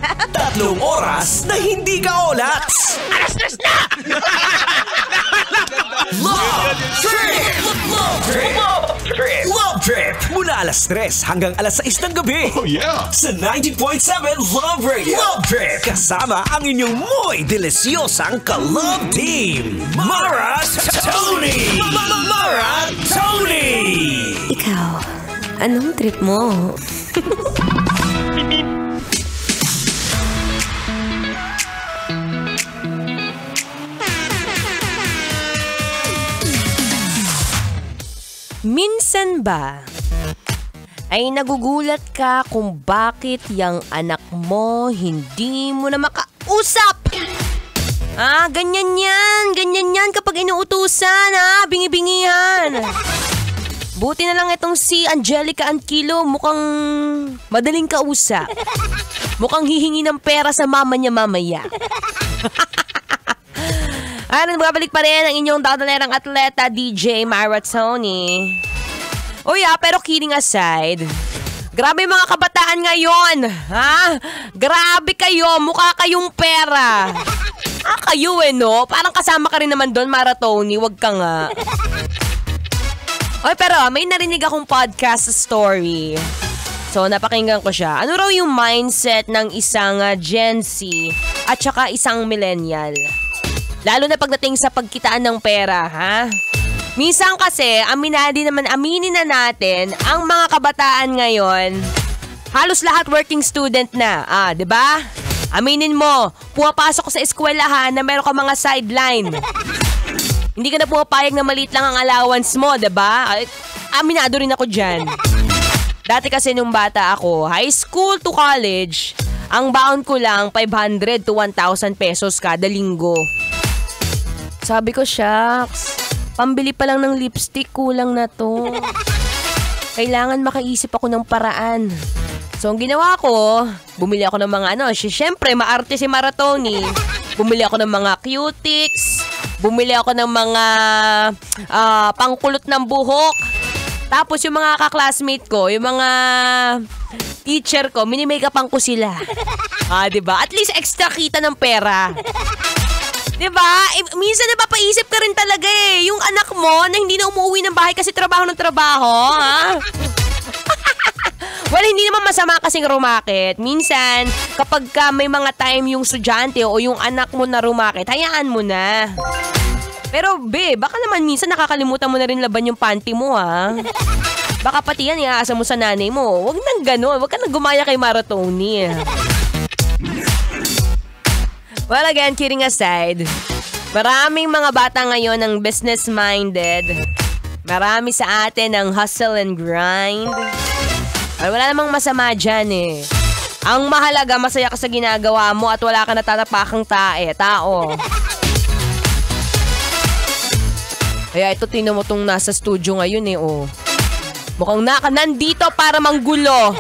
3 oras na hindi ka olats. Alas na! Love Trip! Love Trip! Love Trip! Mula alas 3 hanggang alas 6 ng gabi. Oh yeah! Sa 90.7 Love Radio. Love Trip! Kasama ang inyong muy delisyosang ka-love team. Mara Tony! Mara Tony! Ikaw, anong trip mo? Minsan ba ay nagugulat ka kung bakit yung anak mo hindi mo na makausap? Ganyan yan kapag inuutusan, bingi-bingihan. Buti na lang itong si Angelica Anquilo, mukhang madaling kausap. Mukhang hihingi ng pera sa mama niya mamaya. Nagbabalik pa rin ang inyong dadalerang atleta, DJ Mara Tony. Pero kidding aside, grabe mga kabataan ngayon, Grabe kayo, mukha kayong pera. Kayo no? Parang kasama ka rin naman doon, Mara Tony, wag ka nga. Pero may narinig akong podcast story. So, napakinggan ko siya. Ano raw yung mindset ng isang Gen Z at saka isang millennial? Lalo na pagdating sa pagkitaan ng pera, Minsan kasi, aminin na natin, ang mga kabataan ngayon, halos lahat working student na, 'di ba? Aminin mo, pumapasok sa eskwelahan na meron ka mga sideline. Hindi ka na pumapayag na maliit lang ang allowance mo, 'di ba? Aminado rin ako diyan. Dati kasi nung bata ako, high school to college, ang baon ko lang 500 to 1,000 pesos kada linggo. Sabi ko, shucks, pambili pa lang ng lipstick, kulang na to. Kailangan makaisip ako ng paraan. So, ang ginawa ko, bumili ako ng mga syempre, maarte si Mara Tony. Bumili ako ng mga cutics, bumili ako ng mga pangkulot ng buhok. Tapos yung mga kaklasmate ko, yung mga teacher ko, mini-makeupan ko sila. Diba? At least extra kita ng pera. Diba? Minsan napapaisip ka rin talaga yung anak mo na hindi na umuwi ng bahay kasi trabaho ng trabaho, Well, hindi naman masama kasing rumakit. Minsan, kapag may mga time yung estudyante o yung anak mo na rumakit, hayaan mo na. Pero, baka naman minsan nakakalimutan mo na rin laban yung panty mo, Baka pati yan, iaasa mo sa nanay mo. Huwag nang gano'n. Huwag ka nang gumaya kay Mara Tony. Well, again, kidding aside, maraming mga bata ngayon ang business-minded. Marami sa atin ang hustle and grind. Wala namang masama dyan Ang mahalaga, masaya ka sa ginagawa mo at wala ka natatapakang tao. Kaya ito, tingnan mo tong nasa studio ngayon Mukhang nandito para manggulo.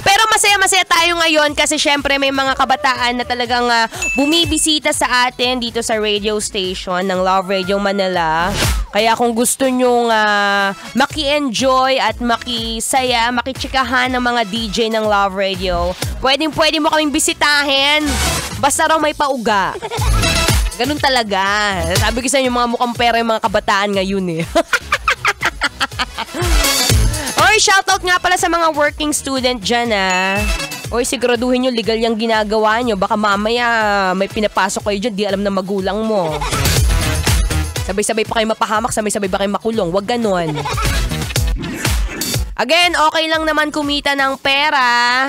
Pero masaya-masaya tayo ngayon kasi syempre may mga kabataan na talagang bumibisita sa atin dito sa radio station ng Love Radio Manila. Kaya kung gusto nyong maki-enjoy at makisaya, makichikahan ng mga DJ ng Love Radio, pwede mo kaming bisitahin. Basta raw may pauga. Ganun talaga. Sabi ko sa inyo, mga mukhang pera yung mga kabataan ngayon Shoutout nga pala sa mga working student dyan siguraduhin nyo legal yung ginagawa nyo. Baka mamaya may pinapasok kayo dyan, di alam na magulang mo. Sabay-sabay pa kayo mapahamak, sabay-sabay pa kayo makulong. Huwag ganon. Again, okay lang naman kumita ng pera.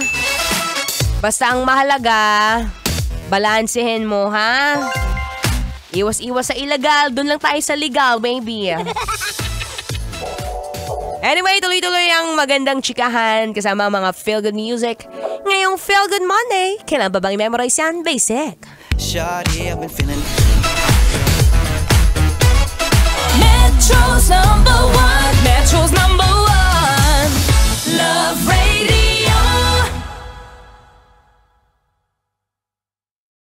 Basta ang mahalaga, balansehin mo, Iwas-iwas sa illegal, dun lang tayo sa legal, baby. Anyway, tuloy-tuloy ang magandang chikahan kasama mga feel-good music. Ngayong Feel Good Monday, kailan ba bang i-memorize yan? Basic. Shawty, I've been feeling